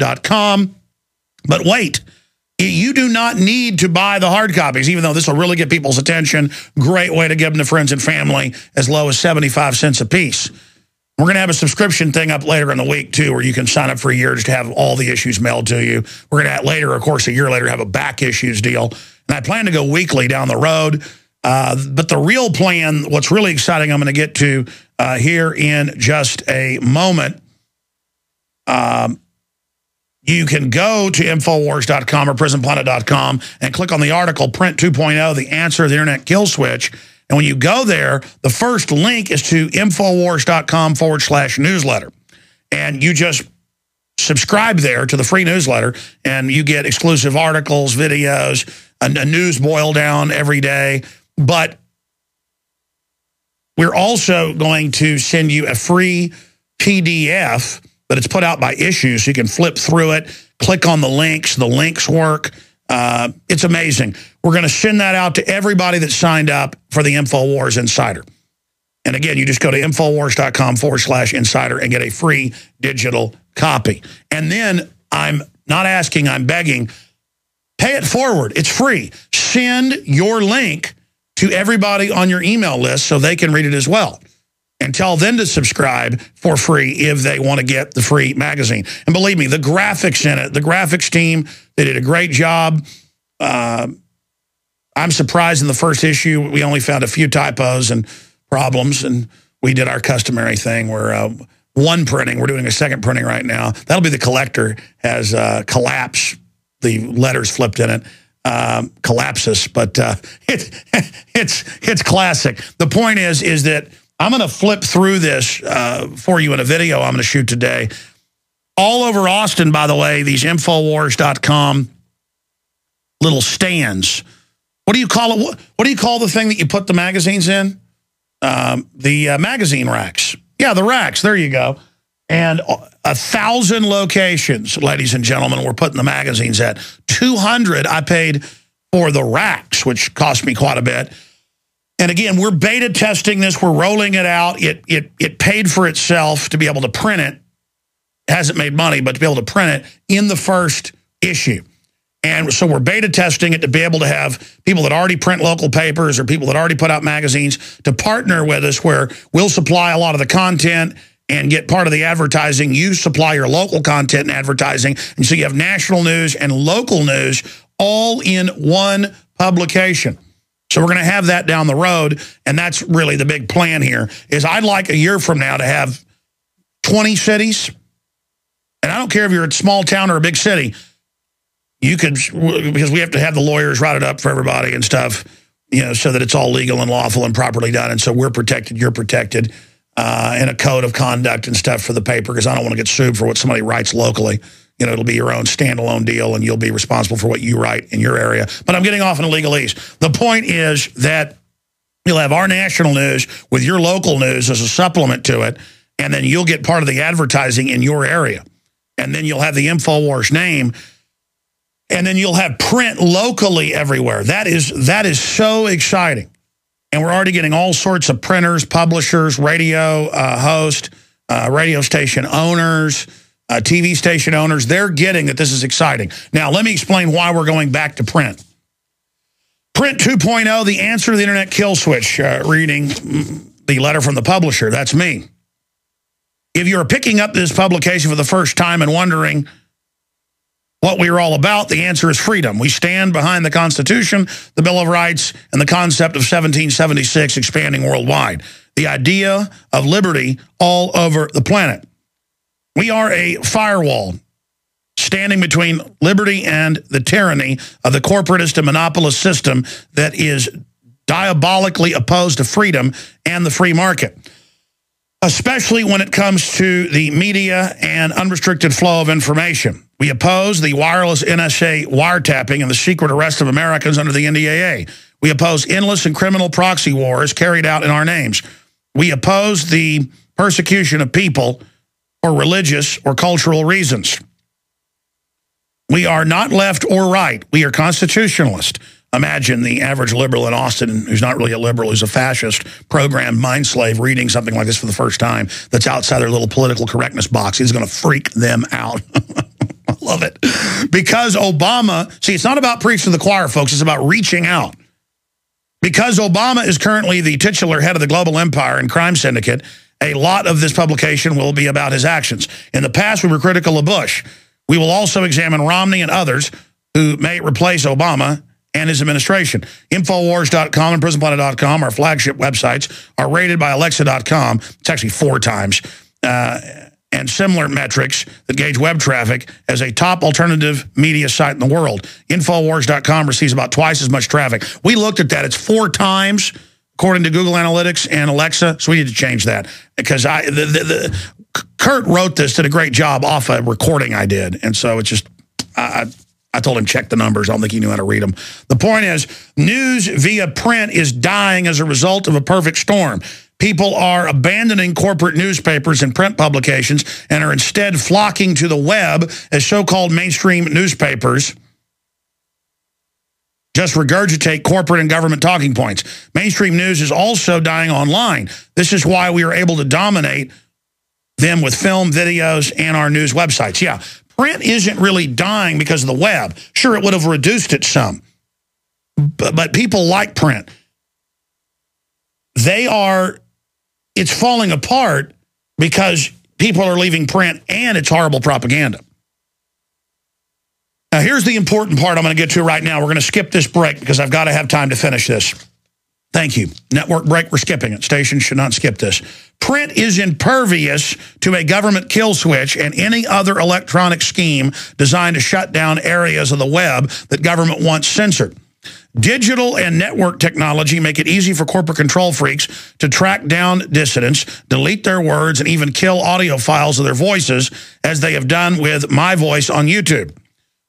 Infowars.com. But wait, you do not need to buy the hard copies, even though this will really get people's attention. Great way to give them to friends and family, as low as 75 cents a piece. We're going to have a subscription thing up later in the week, too, where you can sign up for a year just to have all the issues mailed to you. We're going to have later, of course, a year later, have a back issues deal. And I plan to go weekly down the road. But the real plan, what's really exciting, I'm going to get to here in just a moment. You can go to Infowars.com or Prisonplanet.com and click on the article, Print 2.0, the answer to the Internet kill switch. And when you go there, the first link is to Infowars.com/newsletter. And you just subscribe there to the free newsletter, and you get exclusive articles, videos, a news boil down every day. But we're also going to send you a free PDF, but it's put out by issues, so you can flip through it, click on the links work. It's amazing. We're going to send that out to everybody that signed up for the InfoWars Insider. And again, you just go to Infowars.com/insider and get a free digital copy. And then I'm not asking, I'm begging, pay it forward. It's free. Send your link to everybody on your email list so they can read it as well. And tell them to subscribe for free if they want to get the free magazine. And believe me, the graphics in it, the graphics team, they did a great job. I'm surprised in the first issue, we only found a few typos and problems, and we did our customary thing where one printing, we're doing a second printing right now. That'll be the collector, has collapse, the letters flipped in it, collapses, but it's classic. The point is that I'm going to flip through this for you in a video I'm going to shoot today. All over Austin, by the way, these Infowars.com little stands. What do you call it? What do you call the thing that you put the magazines in? The magazine racks. Yeah, the racks. There you go. And 1,000 locations, ladies and gentlemen, we're putting the magazines at. 200 I paid for the racks, which cost me quite a bit. And again, we're beta testing this. We're rolling it out. It paid for itself to be able to print it. It hasn't made money, but to be able to print it in the first issue. And so we're beta testing it to be able to have people that already print local papers or people that already put out magazines to partner with us, where we'll supply a lot of the content and get part of the advertising. You supply your local content and advertising. And so you have national news and local news all in one publication. So we're going to have that down the road, and that's really the big plan here, is I'd like a year from now to have 20 cities, and I don't care if you're a small town or a big city, you could, because we have to have the lawyers write it up for everybody and stuff, you know, so that it's all legal and lawful and properly done, and so we're protected, you're protected, and a code of conduct and stuff for the paper, because I don't want to get sued for what somebody writes locally. You know, it'll be your own standalone deal, and you'll be responsible for what you write in your area. But I'm getting off in a legalese. The point is that you'll have our national news with your local news as a supplement to it, and then you'll get part of the advertising in your area. And then you'll have the InfoWars name, and then you'll have print locally everywhere. That is so exciting. And we're already getting all sorts of printers, publishers, radio hosts, radio station owners, TV station owners. They're getting that this is exciting. Now, let me explain why we're going back to print. Print 2.0, the answer to the Internet kill switch, reading the letter from the publisher. That's me. If you're picking up this publication for the first time and wondering what we're all about, the answer is freedom. We stand behind the Constitution, the Bill of Rights, and the concept of 1776 expanding worldwide. The idea of liberty all over the planet. We are a firewall standing between liberty and the tyranny of the corporatist and monopolist system that is diabolically opposed to freedom and the free market, especially when it comes to the media and unrestricted flow of information. We oppose the wireless NSA wiretapping and the secret arrest of Americans under the NDAA. We oppose endless and criminal proxy wars carried out in our names. We oppose the persecution of people for religious or cultural reasons. We are not left or right. We are constitutionalist. Imagine the average liberal in Austin, who's not really a liberal, who's a fascist, programmed mind slave, reading something like this for the first time that's outside their little political correctness box. He's going to freak them out. of it. Because Obama, see, it's not about preaching to the choir, folks. It's about reaching out. Because Obama is currently the titular head of the global empire and crime syndicate, a lot of this publication will be about his actions. In the past, we were critical of Bush. We will also examine Romney and others who may replace Obama and his administration. Infowars.com and Prisonplanet.com, our flagship websites, are rated by Alexa.com. It's actually 4 times. And similar metrics that gauge web traffic as a top alternative media site in the world. Infowars.com receives about twice as much traffic. We looked at that. It's 4 times, according to Google Analytics and Alexa, so we need to change that. Because Kurt wrote this, did a great job off a recording I did. And so it's just, I told him check the numbers. I don't think he knew how to read them. The point is, news via print is dying as a result of a perfect storm. People are abandoning corporate newspapers and print publications and are instead flocking to the web as so-called mainstream newspapers just regurgitate corporate and government talking points. Mainstream news is also dying online. This is why we are able to dominate them with film, videos, and our news websites. Yeah, print isn't really dying because of the web. Sure, it would have reduced it some. But people like print. It's falling apart because people are leaving print and it's horrible propaganda. Now, here's the important part I'm going to get to right now. We're going to skip this break because I've got to have time to finish this. Thank you. Network break, we're skipping it. Stations should not skip this. Print is impervious to a government kill switch and any other electronic scheme designed to shut down areas of the web that government wants censored. Digital and network technology make it easy for corporate control freaks to track down dissidents, delete their words, and even kill audio files of their voices, as they have done with my voice on YouTube.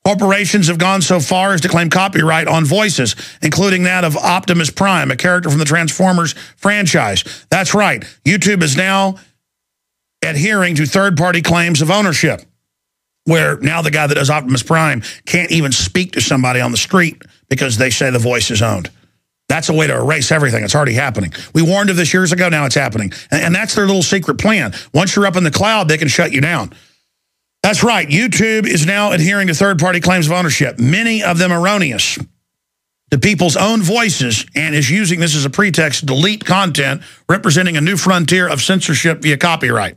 Corporations have gone so far as to claim copyright on voices, including that of Optimus Prime, a character from the Transformers franchise. That's right. YouTube is now adhering to third-party claims of ownership, where now the guy that does Optimus Prime can't even speak to somebody on the street because they say the voice is owned. That's a way to erase everything. It's already happening. We warned of this years ago. Now it's happening. And that's their little secret plan. Once you're up in the cloud, they can shut you down. That's right. YouTube is now adhering to third-party claims of ownership, many of them erroneous, to people's own voices, and is using this as a pretext to delete content representing a new frontier of censorship via copyright.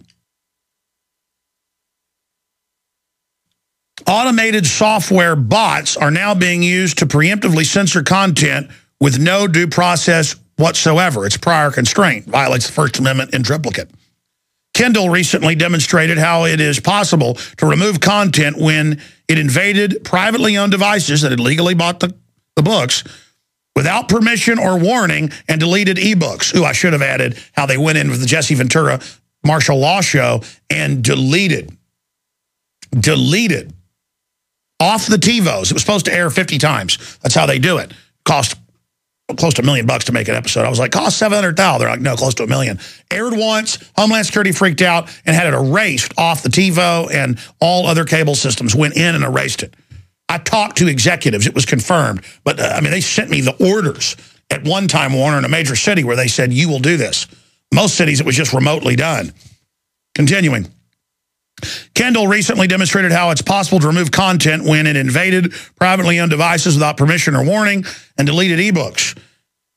Automated software bots are now being used to preemptively censor content with no due process whatsoever. It's prior constraint, violates the First Amendment in triplicate. Kindle recently demonstrated how it is possible to remove content when it invaded privately owned devices that had legally bought the books without permission or warning and deleted ebooks. Ooh, I should have added how they went in with the Jesse Ventura martial law show and deleted off the TiVos. It was supposed to air 50 times. That's how they do it. Cost close to $1 million to make an episode. I was like, cost $700,000. They're like, no, close to $1 million. Aired once, Homeland Security freaked out and had it erased off the TiVo, and all other cable systems went in and erased it. I talked to executives. It was confirmed. But, I mean, they sent me the orders at one time, Warner, in a major city where they said, you will do this. Most cities, it was just remotely done. Continuing. Kindle recently demonstrated how it's possible to remove content when it invaded privately owned devices without permission or warning and deleted ebooks.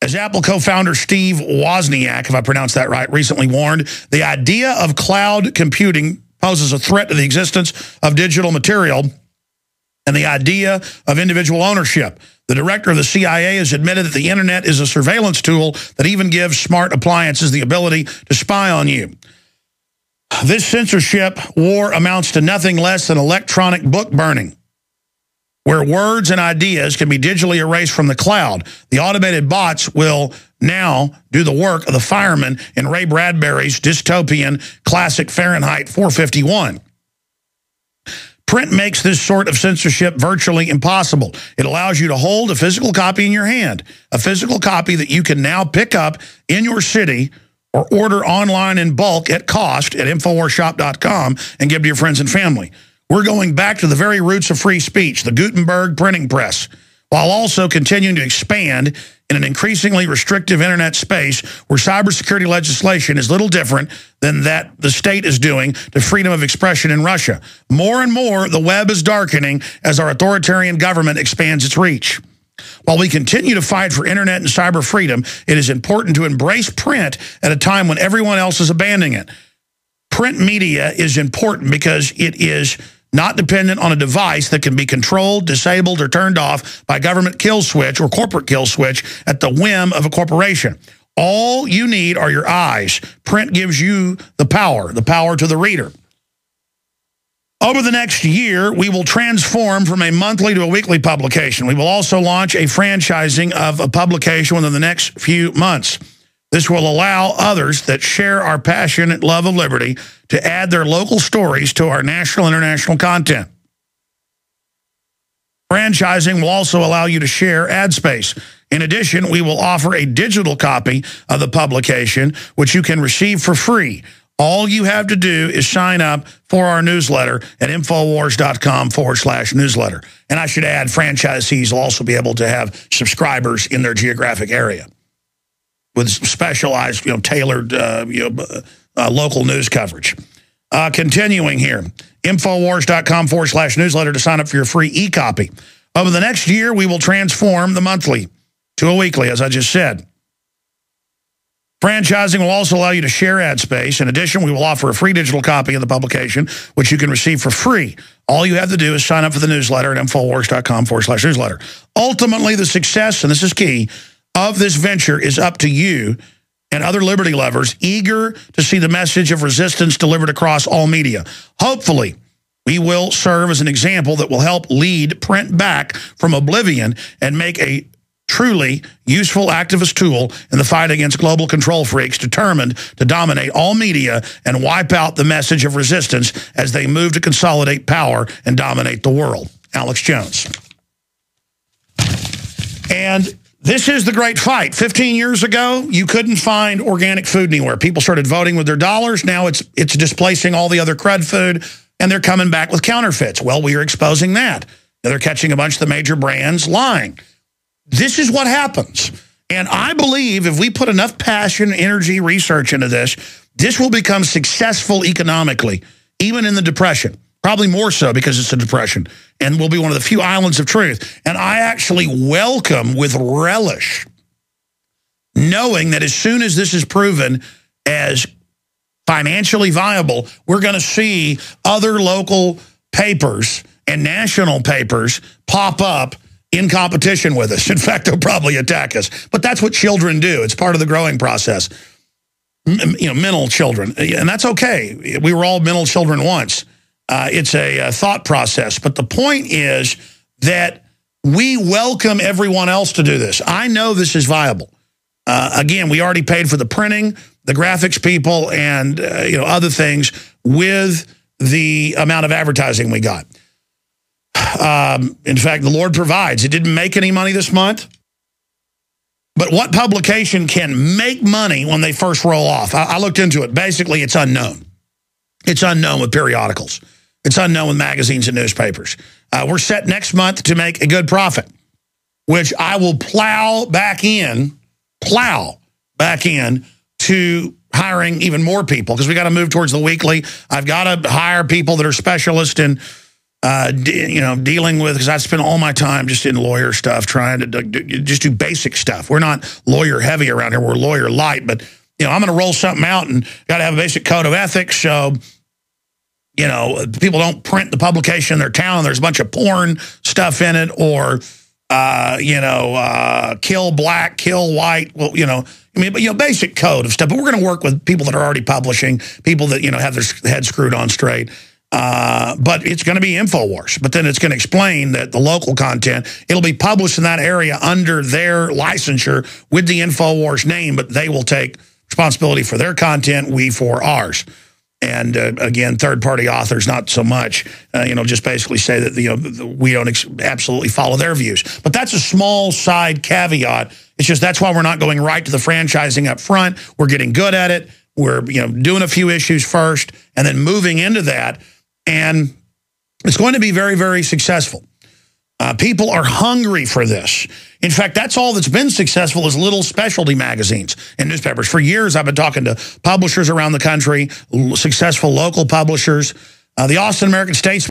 As Apple co-founder Steve Wozniak, if I pronounced that right, recently warned, the idea of cloud computing poses a threat to the existence of digital material and the idea of individual ownership. The director of the CIA has admitted that the internet is a surveillance tool that even gives smart appliances the ability to spy on you. This censorship war amounts to nothing less than electronic book burning, where words and ideas can be digitally erased from the cloud. The automated bots will now do the work of the firemen in Ray Bradbury's dystopian classic Fahrenheit 451. Print makes this sort of censorship virtually impossible. It allows you to hold a physical copy in your hand, a physical copy that you can now pick up in your city or order online in bulk at cost at InfoWarsShop.com and give to your friends and family. We're going back to the very roots of free speech, the Gutenberg printing press, while also continuing to expand in an increasingly restrictive internet space where cybersecurity legislation is little different than that the state is doing to freedom of expression in Russia. More and more, the web is darkening as our authoritarian government expands its reach. While we continue to fight for internet and cyber freedom, it is important to embrace print at a time when everyone else is abandoning it. Print media is important because it is not dependent on a device that can be controlled, disabled, or turned off by government kill switch or corporate kill switch at the whim of a corporation. All you need are your eyes. Print gives you the power to the reader. Over the next year, we will transform from a monthly to a weekly publication. We will also launch a franchising of a publication within the next few months. This will allow others that share our passion and love of liberty to add their local stories to our national and international content. Franchising will also allow you to share ad space. In addition, we will offer a digital copy of the publication, which you can receive for free. All you have to do is sign up for our newsletter at Infowars.com/newsletter. And I should add, franchisees will also be able to have subscribers in their geographic area with specialized, tailored, local news coverage. Continuing here, Infowars.com/newsletter to sign up for your free e-copy. Over the next year, we will transform the monthly to a weekly, as I just said. Franchising will also allow you to share ad space. In addition, we will offer a free digital copy of the publication, which you can receive for free. All you have to do is sign up for the newsletter at Infowars.com/newsletter. Ultimately, the success, and this is key, of this venture is up to you and other liberty lovers eager to see the message of resistance delivered across all media. Hopefully, we will serve as an example that will help lead print back from oblivion and make a truly useful activist tool in the fight against global control freaks determined to dominate all media and wipe out the message of resistance as they move to consolidate power and dominate the world. Alex Jones. And this is the great fight. 15 years ago, you couldn't find organic food anywhere. People started voting with their dollars. Now it's displacing all the other crud food, and they're coming back with counterfeits. Well, we are exposing that. Now they're catching a bunch of the major brands lying. This is what happens. And I believe if we put enough passion, energy, research into this, this will become successful economically, even in the Depression. Probably more so because it's a depression. And will be one of the few islands of truth. And I actually welcome with relish knowing that as soon as this is proven as financially viable, we're going to see other local papers and national papers pop up in competition with us. In fact, they'll probably attack us. But that's what children do. It's part of the growing process. Mental children. And that's okay. We were all mental children once. It's a thought process. But the point is that we welcome everyone else to do this. I know this is viable. Again, we already paid for the printing, the graphics people, and other things with the amount of advertising we got. In fact, the Lord provides. It didn't make any money this month. But what publication can make money when they first roll off? I looked into it. Basically, it's unknown. It's unknown with periodicals. It's unknown with magazines and newspapers. We're set next month to make a good profit, which I will plow back in to hiring even more people because we got to move towards the weekly. I've got to hire people that are specialists in dealing with, because I spend all my time just in lawyer stuff, trying to just do basic stuff. We're not lawyer heavy around here. We're lawyer light, but I'm going to roll something out and got to have a basic code of ethics. So, people don't print the publication in their town. There's a bunch of porn stuff in it, or, kill black, kill white. Well, basic code of stuff. But we're going to work with people that are already publishing, people that, have their head screwed on straight. But it's going to be InfoWars. But then it's going to explain that the local content, it'll be published in that area under their licensure with the InfoWars name, but they will take responsibility for their content, we for ours. And again, third-party authors, not so much, just basically say that we don't absolutely follow their views. But that's a small side caveat. It's just that's why we're not going right to the franchising up front. We're getting good at it. We're doing a few issues first and then moving into that. And it's going to be very, very successful. People are hungry for this. In fact, that's all that's been successful is little specialty magazines and newspapers. For years, I've been talking to publishers around the country, successful local publishers. The Austin American Statesman